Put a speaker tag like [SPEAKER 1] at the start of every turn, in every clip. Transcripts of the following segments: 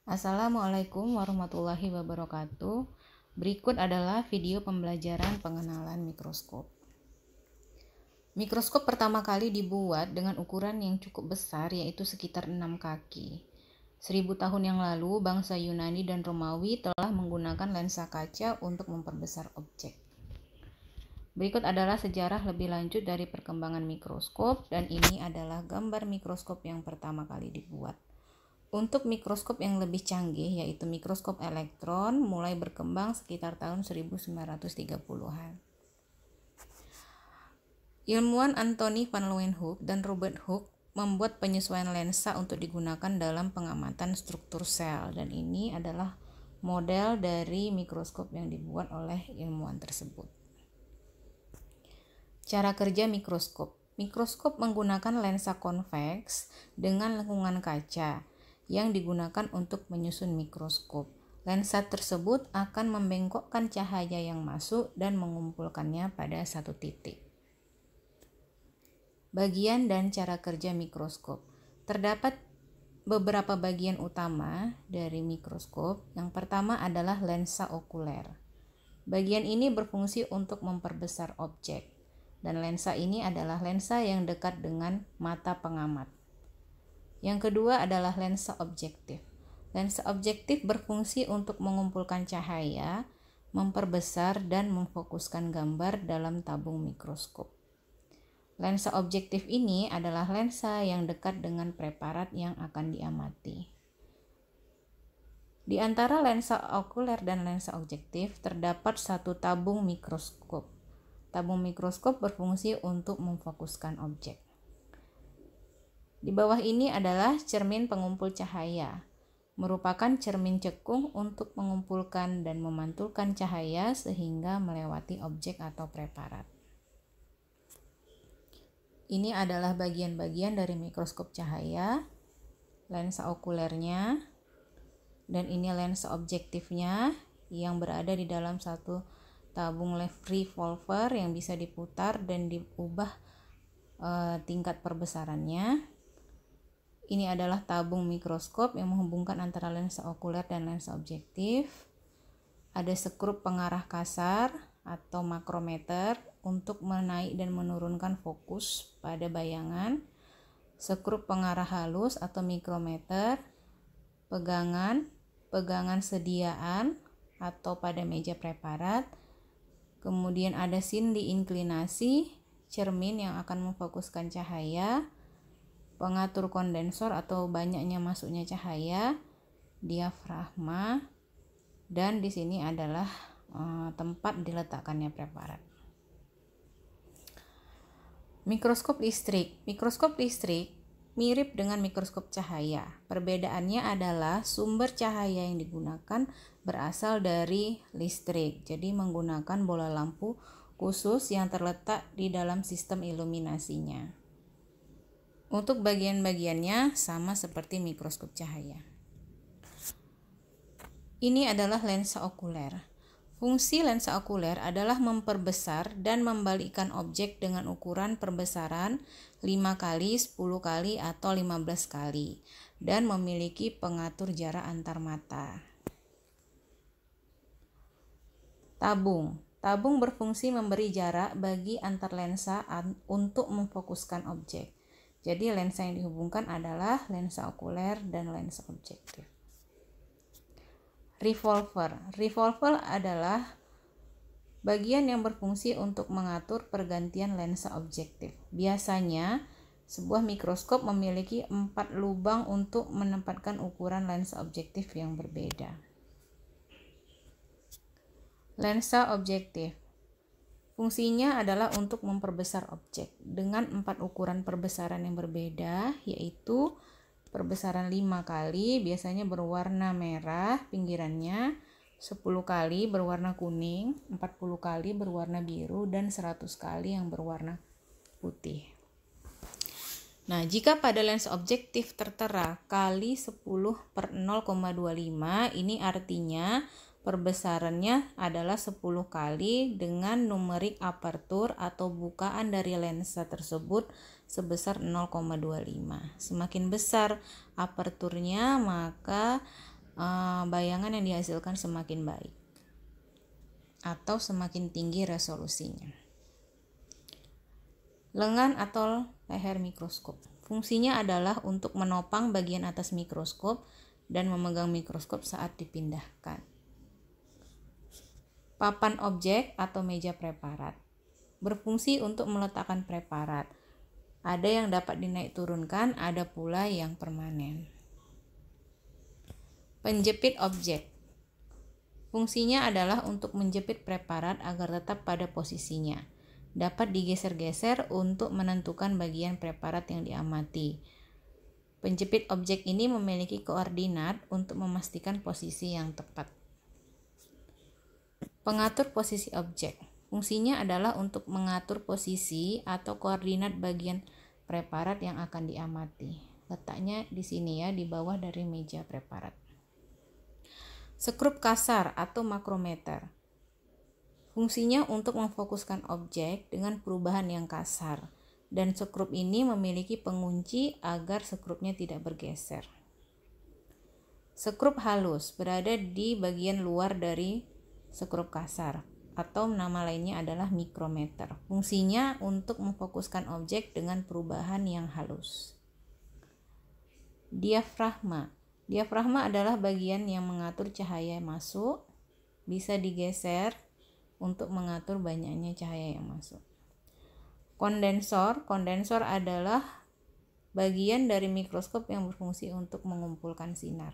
[SPEAKER 1] Assalamualaikum warahmatullahi wabarakatuh. Berikut adalah video pembelajaran pengenalan mikroskop. Mikroskop pertama kali dibuat dengan ukuran yang cukup besar, yaitu sekitar 6 kaki. 1000 tahun yang lalu, bangsa Yunani dan Romawi telah menggunakan lensa kaca untuk memperbesar objek. Berikut adalah sejarah lebih lanjut dari perkembangan mikroskop, dan ini adalah gambar mikroskop yang pertama kali dibuat. Untuk mikroskop yang lebih canggih, yaitu mikroskop elektron, mulai berkembang sekitar tahun 1930-an. Ilmuwan Antony van Leeuwenhoek dan Robert Hooke membuat penyesuaian lensa untuk digunakan dalam pengamatan struktur sel, dan ini adalah model dari mikroskop yang dibuat oleh ilmuwan tersebut. Cara kerja mikroskop. Mikroskop menggunakan lensa konveks dengan lengkungan kaca yang digunakan untuk menyusun mikroskop. Lensa tersebut akan membengkokkan cahaya yang masuk dan mengumpulkannya pada satu titik. Bagian dan cara kerja mikroskop. Terdapat beberapa bagian utama dari mikroskop. Yang pertama adalah lensa okuler. Bagian ini berfungsi untuk memperbesar objek, dan lensa ini adalah lensa yang dekat dengan mata pengamat. Yang kedua adalah lensa objektif. Lensa objektif berfungsi untuk mengumpulkan cahaya, memperbesar dan memfokuskan gambar dalam tabung mikroskop. Lensa objektif ini adalah lensa yang dekat dengan preparat yang akan diamati. Di antara lensa okuler dan lensa objektif terdapat satu tabung mikroskop. Tabung mikroskop berfungsi untuk memfokuskan objek. Di bawah ini adalah cermin pengumpul cahaya, merupakan cermin cekung untuk mengumpulkan dan memantulkan cahaya sehingga melewati objek atau preparat. Ini adalah bagian-bagian dari mikroskop cahaya, lensa okulernya, dan ini lensa objektifnya yang berada di dalam satu tabung revolver yang bisa diputar dan diubah tingkat perbesarannya. Ini adalah tabung mikroskop yang menghubungkan antara lensa okuler dan lensa objektif. Ada skrup pengarah kasar atau makrometer untuk menaik dan menurunkan fokus pada bayangan. Skrup pengarah halus atau mikrometer, pegangan sediaan atau pada meja preparat. Kemudian ada sindi inklinasi, cermin yang akan memfokuskan cahaya, pengatur kondensor atau banyaknya masuknya cahaya, diafragma, dan di sini adalah tempat diletakkannya preparat. Mikroskop listrik. Mikroskop listrik mirip dengan mikroskop cahaya. Perbedaannya adalah sumber cahaya yang digunakan berasal dari listrik. Jadi menggunakan bola lampu khusus yang terletak di dalam sistem iluminasinya. Untuk bagian-bagiannya sama seperti mikroskop cahaya. Ini adalah lensa okuler. Fungsi lensa okuler adalah memperbesar dan membalikkan objek dengan ukuran perbesaran 5 kali, 10 kali, atau 15 kali, dan memiliki pengatur jarak antar mata. Tabung. Tabung berfungsi memberi jarak bagi antar lensa untuk memfokuskan objek. Jadi lensa yang dihubungkan adalah lensa okuler dan lensa objektif. Revolver. Revolver adalah bagian yang berfungsi untuk mengatur pergantian lensa objektif. Biasanya, sebuah mikroskop memiliki 4 lubang untuk menempatkan ukuran lensa objektif yang berbeda. Lensa objektif. Fungsinya adalah untuk memperbesar objek dengan 4 ukuran perbesaran yang berbeda, yaitu perbesaran 5 kali biasanya berwarna merah pinggirannya, 10 kali berwarna kuning, 40 kali berwarna biru, dan 100 kali yang berwarna putih. Nah, jika pada lensa objektif tertera kali 10/0,25, ini artinya perbesarannya adalah 10 kali dengan numerik apertur atau bukaan dari lensa tersebut sebesar 0,25. Semakin besar aperturnya, maka bayangan yang dihasilkan semakin baik atau semakin tinggi resolusinya. Lengan atau leher mikroskop. Fungsinya adalah untuk menopang bagian atas mikroskop dan memegang mikroskop saat dipindahkan. Papan objek atau meja preparat. Berfungsi untuk meletakkan preparat. Ada yang dapat dinaik turunkan, ada pula yang permanen. Penjepit objek. Fungsinya adalah untuk menjepit preparat agar tetap pada posisinya. Dapat digeser-geser untuk menentukan bagian preparat yang diamati. Penjepit objek ini memiliki koordinat untuk memastikan posisi yang tepat. Pengatur posisi objek. Fungsinya adalah untuk mengatur posisi atau koordinat bagian preparat yang akan diamati. Letaknya di sini ya, di bawah dari meja preparat. Skrup kasar atau makrometer. Fungsinya untuk memfokuskan objek dengan perubahan yang kasar, dan skrup ini memiliki pengunci agar skrupnya tidak bergeser. Skrup halus berada di bagian luar dari skrup kasar, atau nama lainnya adalah mikrometer. Fungsinya untuk memfokuskan objek dengan perubahan yang halus. Diafragma. Diafragma adalah bagian yang mengatur cahaya masuk, bisa digeser untuk mengatur banyaknya cahaya yang masuk. Kondensor adalah bagian dari mikroskop yang berfungsi untuk mengumpulkan sinar.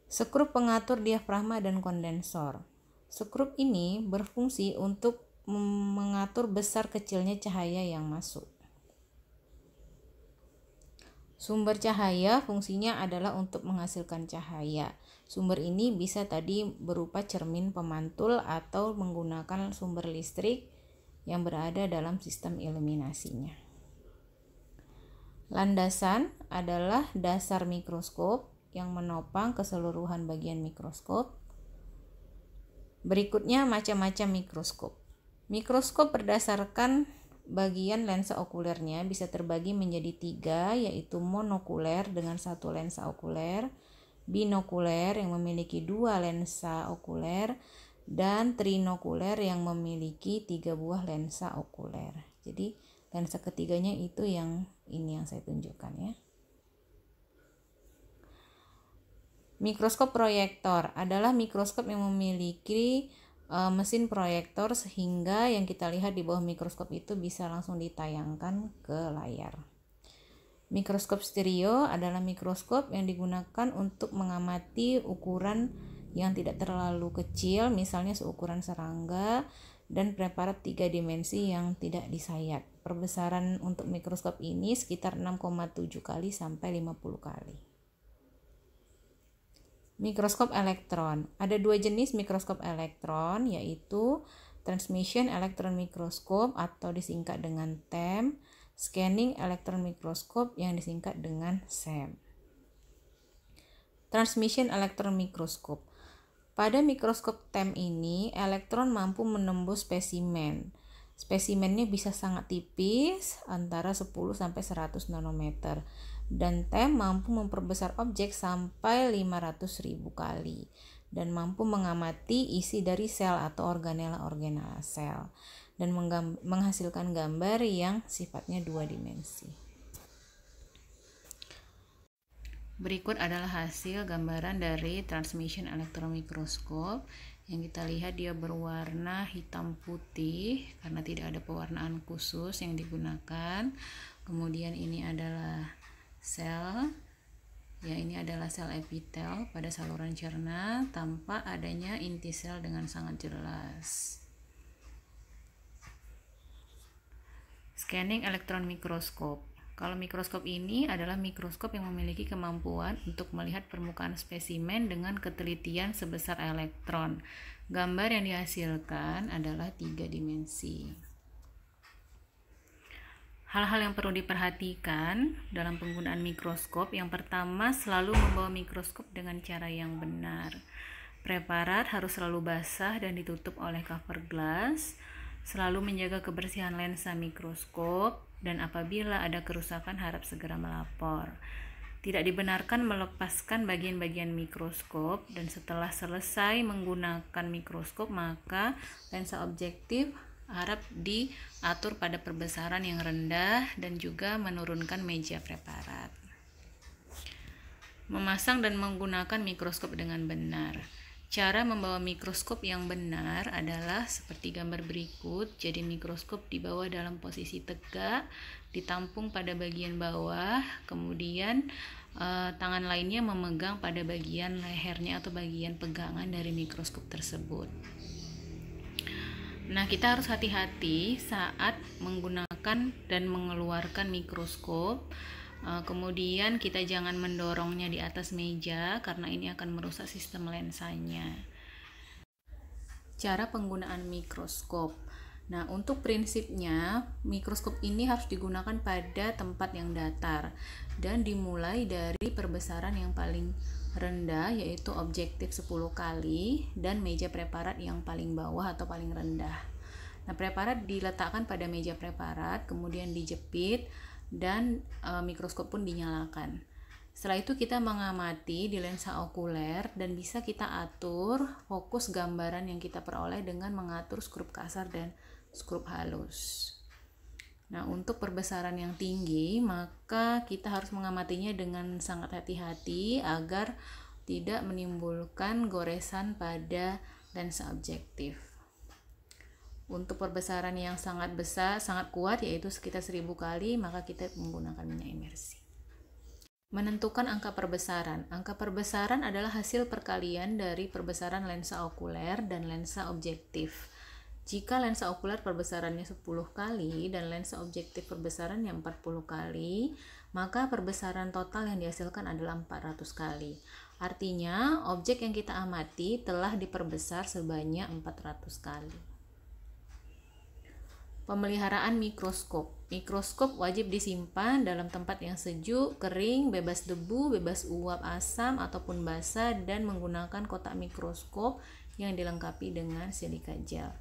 [SPEAKER 1] Skrup pengatur diafragma dan kondensor. Skrup ini berfungsi untuk mengatur besar kecilnya cahaya yang masuk. Sumber cahaya fungsinya adalah untuk menghasilkan cahaya. Sumber ini bisa tadi berupa cermin pemantul atau menggunakan sumber listrik yang berada dalam sistem iluminasinya. Landasan adalah dasar mikroskop yang menopang keseluruhan bagian mikroskop. Berikutnya macam-macam mikroskop. Mikroskop berdasarkan bagian lensa okulernya bisa terbagi menjadi 3, yaitu monokuler dengan 1 lensa okuler, binokuler yang memiliki 2 lensa okuler, dan trinokuler yang memiliki 3 buah lensa okuler. Jadi lensa ketiganya itu yang ini yang saya tunjukkan ya. Mikroskop proyektor adalah mikroskop yang memiliki mesin proyektor sehingga yang kita lihat di bawah mikroskop itu bisa langsung ditayangkan ke layar. Mikroskop stereo adalah mikroskop yang digunakan untuk mengamati ukuran yang tidak terlalu kecil, misalnya seukuran serangga dan preparat 3 dimensi yang tidak disayat. Perbesaran untuk mikroskop ini sekitar 6,7 kali sampai 50 kali. Mikroskop elektron. Ada 2 jenis mikroskop elektron, yaitu Transmission Electron Microscope atau disingkat dengan TEM, Scanning Electron Microscope yang disingkat dengan SEM. Transmission Electron Microscope. Pada mikroskop TEM ini, elektron mampu menembus spesimen. Spesimennya bisa sangat tipis, antara 10 sampai 100 nanometer. Dan TEM mampu memperbesar objek sampai 500.000 kali dan mampu mengamati isi dari sel atau organela-organela sel dan menghasilkan gambar yang sifatnya 2 dimensi. Berikut adalah hasil gambaran dari Transmission Electron Microscope. Yang kita lihat dia berwarna hitam putih karena tidak ada pewarnaan khusus yang digunakan. Kemudian ini adalah sel, ya ini adalah sel epitel pada saluran cerna tanpa adanya inti sel dengan sangat jelas. Scanning Electron Microscope. Kalau mikroskop ini adalah mikroskop yang memiliki kemampuan untuk melihat permukaan spesimen dengan ketelitian sebesar elektron. Gambar yang dihasilkan adalah 3 dimensi. Hal-hal yang perlu diperhatikan dalam penggunaan mikroskop, yang pertama selalu membawa mikroskop dengan cara yang benar. Preparat harus selalu basah dan ditutup oleh cover glass. Selalu menjaga kebersihan lensa mikroskop dan apabila ada kerusakan harap segera melapor. Tidak dibenarkan melepaskan bagian-bagian mikroskop, dan setelah selesai menggunakan mikroskop maka lensa objektif harap diatur pada perbesaran yang rendah dan juga menurunkan meja preparat. Memasang dan menggunakan mikroskop dengan benar. Cara membawa mikroskop yang benar adalah seperti gambar berikut. Jadi mikroskop dibawa dalam posisi tegak, ditampung pada bagian bawah, kemudian tangan lainnya memegang pada bagian lehernya atau bagian pegangan dari mikroskop tersebut. Nah, kita harus hati-hati saat menggunakan dan mengeluarkan mikroskop. Kemudian kita jangan mendorongnya di atas meja karena ini akan merusak sistem lensanya. Cara penggunaan mikroskop. Nah, untuk prinsipnya mikroskop ini harus digunakan pada tempat yang datar dan dimulai dari perbesaran yang paling rendah yaitu objektif 10 kali dan meja preparat yang paling bawah atau paling rendah. Nah, preparat diletakkan pada meja preparat, kemudian dijepit dan mikroskop pun dinyalakan. Setelah itu kita mengamati di lensa okuler dan bisa kita atur fokus gambaran yang kita peroleh dengan mengatur skrup kasar dan skrup halus. Nah, untuk perbesaran yang tinggi maka kita harus mengamatinya dengan sangat hati-hati agar tidak menimbulkan goresan pada lensa objektif. Untuk perbesaran yang sangat besar, sangat kuat yaitu sekitar 1000 kali, maka kita menggunakan minyak imersi. Menentukan angka perbesaran. Angka perbesaran adalah hasil perkalian dari perbesaran lensa okuler dan lensa objektif. Jika lensa okuler perbesarannya 10 kali dan lensa objektif perbesarannya 40 kali, maka perbesaran total yang dihasilkan adalah 400 kali. Artinya, objek yang kita amati telah diperbesar sebanyak 400 kali. Pemeliharaan mikroskop. Mikroskop wajib disimpan dalam tempat yang sejuk, kering, bebas debu, bebas uap asam ataupun basah dan menggunakan kotak mikroskop yang dilengkapi dengan silika gel.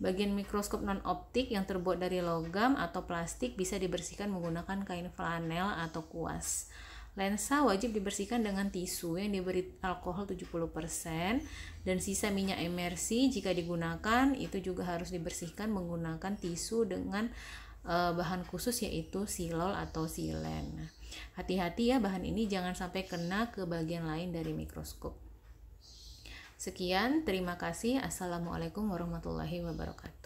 [SPEAKER 1] Bagian mikroskop non-optik yang terbuat dari logam atau plastik bisa dibersihkan menggunakan kain flanel atau kuas. Lensa wajib dibersihkan dengan tisu yang diberi alkohol 70% dan sisa minyak imersi jika digunakan itu juga harus dibersihkan menggunakan tisu dengan bahan khusus yaitu silol atau silen. Hati-hati ya, bahan ini jangan sampai kena ke bagian lain dari mikroskop. Sekian, terima kasih. Assalamualaikum warahmatullahi wabarakatuh.